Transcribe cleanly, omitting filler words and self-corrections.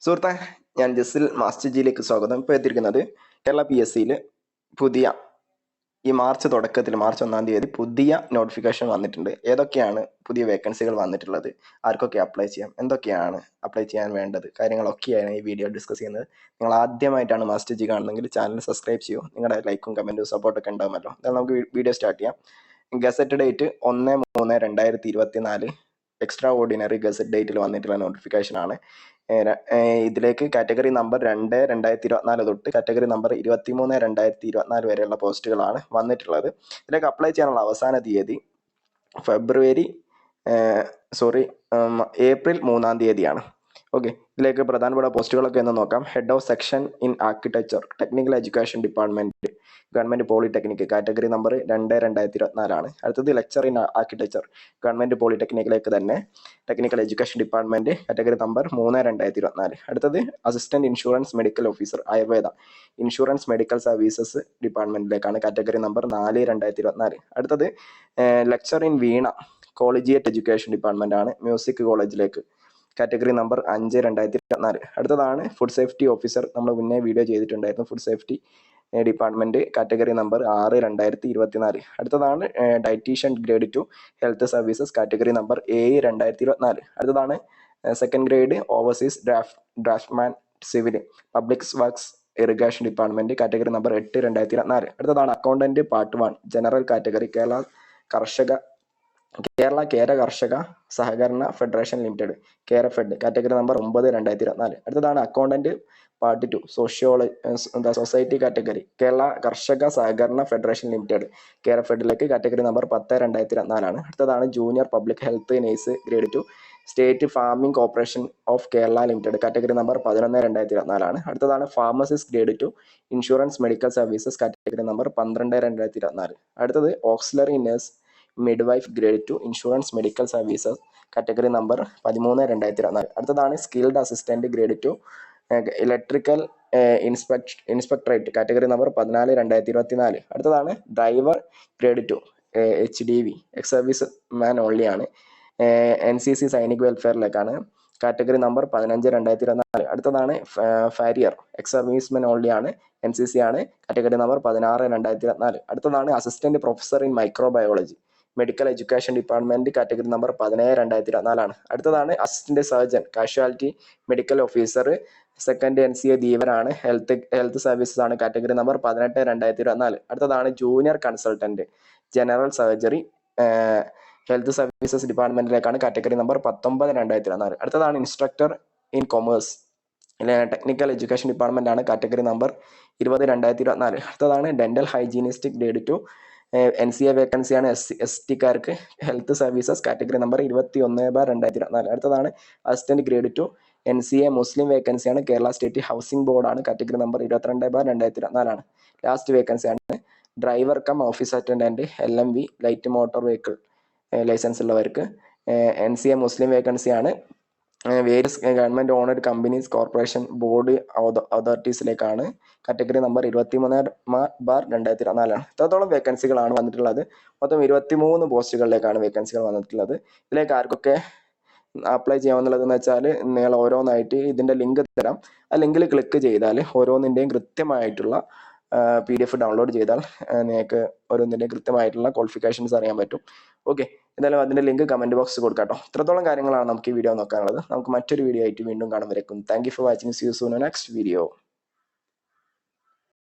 സുഹൃത്തെ, ഞാൻ ജസിൽ മാസ്റ്റർ ജിയിലേക്ക് സ്വാഗതം. ഇപ്പോൾ എത്തിയിരിക്കുന്നത് കേരള PSCയിൽ പുതിയ ഈ മാർച്ച് തുടക്കത്തിൽ മാർച്ച് 1-ാം തീയതി പുതിയ നോട്ടിഫിക്കേഷൻ വന്നിട്ടുണ്ട്. ഏതൊക്കെയാണ് പുതിയ വേക്കൻസികൾ വന്നിട്ടുള്ളത്, ആർക്കൊക്കെ അപ്ലൈ ചെയ്യാം, എന്തൊക്കെയാണ് അപ്ലൈ ചെയ്യാൻ വേണ്ടത്, കാര്യങ്ങളൊക്കെയാണ് ഈ വീഡിയോ ഡിസ്കസ് ചെയ്യുന്നത്. നിങ്ങൾ ആദ്യമായിട്ടാണ് മാസ്റ്റർ ജി കാണുന്നതെങ്കിൽ ചാനൽ സബ്സ്ക്രൈബ് ചെയ്യൂ. നിങ്ങളുടെ ലൈക്കും കമൻറ്റും സപ്പോർട്ടൊക്കെ ഉണ്ടാകുമല്ലോ. എന്നാൽ നമുക്ക് വീഡിയോ സ്റ്റാർട്ട് ചെയ്യാം. Gazette date 1/3/2024 extraordinary gazette ഡേറ്റിൽ വന്നിട്ടുള്ള നോട്ടിഫിക്കേഷനാണ്. ഇതിലേക്ക് കാറ്റഗറി നമ്പർ 2/2024 തൊട്ട് കാറ്റഗറി നമ്പർ 23/2024 വരെയുള്ള പോസ്റ്റുകളാണ് വന്നിട്ടുള്ളത്. ഇതിലേക്ക് അപ്ലൈ ചെയ്യാനുള്ള അവസാന തീയതി ഏപ്രിൽ 3-ാം തീയതിയാണ്. ഓക്കെ, ഇതിലേക്ക് പ്രധാനപ്പെട്ട പോസ്റ്റുകളൊക്കെ എന്ന് നോക്കാം. Head of section in architecture, technical education department, government polytechnic, category number 2/2024 ആണ്. അടുത്തത് ലെക്ചർ ഇൻ ആർക്കിടെക്ചർ, ഗവൺമെന്റ് പോളിടെക്നിക്കിലേക്ക് തന്നെ, technical education department, category number 3/2024. അടുത്തത് assistant insurance medical officer, Ayurveda insurance medical services ഡിപ്പാർട്ട്മെന്റിലേക്കാണ്, കാറ്റഗറി നമ്പർ 4/2024. അടുത്തത് lecturer in veena, collegiate education department ആണ്, music കോളേജിലേക്ക്, category number 5/2024. അടുത്തതാണ് ഫുഡ് സേഫ്റ്റി ഓഫീസർ, നമ്മൾ മുന്നേ വീഡിയോ ചെയ്തിട്ടുണ്ടായിരുന്നു. Food safety department, category number 6/2024. അടുത്തതാണ് dietitian grade 2 health services, category number 7/2024. അടുത്തതാണ് second grade overseas draftsman civil, public works irrigation department, category number 8/2024. അടുത്തതാണ് accountant part 1 general category, Kerala കേര കർഷക സഹകരണ federation limited, Kerafed, category number 9/2024. അടുത്തതാണ് accountant part 2 society category, Kerala കർഷക സഹകരണ federation limited, കേരഫെഡിലേക്ക്, category number 10/2024 ആണ്. അടുത്തതാണ് junior public health nurse grade 2 state farming corporation of Kerala limited, category number 11/2024 ആണ്. അടുത്തതാണ് pharmacist grade 2 insurance medical services, category number 12/2024. അടുത്തത് auxiliary nurse midwife grade 2 insurance medical services, category number 13/2024. അടുത്തതാണ് skilled assistant grade 2 electrical inspectorate, category number 14/2024. അടുത്തതാണ് driver grade 2 HDV ex service man only ആണ്, NCC സൈനിക് വെൽഫെയറിലേക്കാണ്, category number 15/2024. അടുത്തതാണ് ഫാരിയർ ex servicemen only ആണ്, NCC ആണ്, category number 16/2024. അടുത്തതാണ് assistant professor in microbiology medical education department, category number 17/2024 ആണ്. അടുത്തതാണ് assistant surgeon casualty medical officer, second NCA ധീവരാണ്, health services ആണ്, category number 18/2024. അടുത്തതാണ് junior consultant general surgery health services ഡിപ്പാർട്ട്മെന്റിലേക്കാണ്, category number 19/2024. അടുത്തതാണ് instructor in commerce technical education department ആണ്, category number 20/2024. അടുത്തതാണ് dental hygienist grade 2 NCA വേക്കൻസിയാണ്, ST-കാർക്ക്, health services, category number 21/2024. അടുത്തതാണ് അസിസ്റ്റന്റ് ഗ്രേഡ് 2 NCA മുസ്ലിം വേക്കൻസിയാണ്, കേരള സ്റ്റേറ്റ് ഹൗസിംഗ് ബോർഡാണ്, കാറ്റഗറി നമ്പർ 22/2024 ആണ്. ലാസ്റ്റ് വേക്കൻസിയാണ് driver cum office attendant LMV light motor vehicle licence ഉള്ളവർക്ക്, NCA മുസ്ലിം വേക്കൻസിയാണ്, various government owned companies corporation board അതോറിറ്റീസിലേക്കാണ്, കാറ്റഗറി നമ്പർ 23/2024 ആണ്. ഇത്രത്തോളം വേക്കൻസികളാണ് വന്നിട്ടുള്ളത്. മൊത്തം 23 പോസ്റ്റുകളിലേക്കാണ് വേക്കൻസികൾ വന്നിട്ടുള്ളത്. ഇതിലേക്ക് ആർക്കൊക്കെ അപ്ലൈ ചെയ്യാമെന്നുള്ളതെന്ന് വെച്ചാൽ, നിങ്ങൾ ഓരോന്നായിട്ട് ഇതിൻ്റെ ലിങ്ക് തരാം. ആ ലിങ്കിൽ ക്ലിക്ക് ചെയ്താൽ ഓരോന്നിൻ്റെയും കൃത്യമായിട്ടുള്ള PDF ഡൗൺലോഡ് ചെയ്താൽ നിങ്ങൾക്ക് ഓരോന്നിൻ്റെയും കൃത്യമായിട്ടുള്ള ക്വാളിഫിക്കേഷൻസ് അറിയാൻ പറ്റും. ഓക്കെ, എന്തായാലും അതിൻ്റെ ലിങ്ക് കമൻറ്റ് ബോക്സിൽ കൊടുക്കാം കേട്ടോ. ഇത്രത്തോളം കാര്യങ്ങളാണ് നമുക്ക് ഈ വീഡിയോ നോക്കാനുള്ളത്. നമുക്ക് മറ്റൊരു വീഡിയോ ആയിട്ട് വീണ്ടും കാണും വരേക്കും. Thank you for watching. See you soon next video.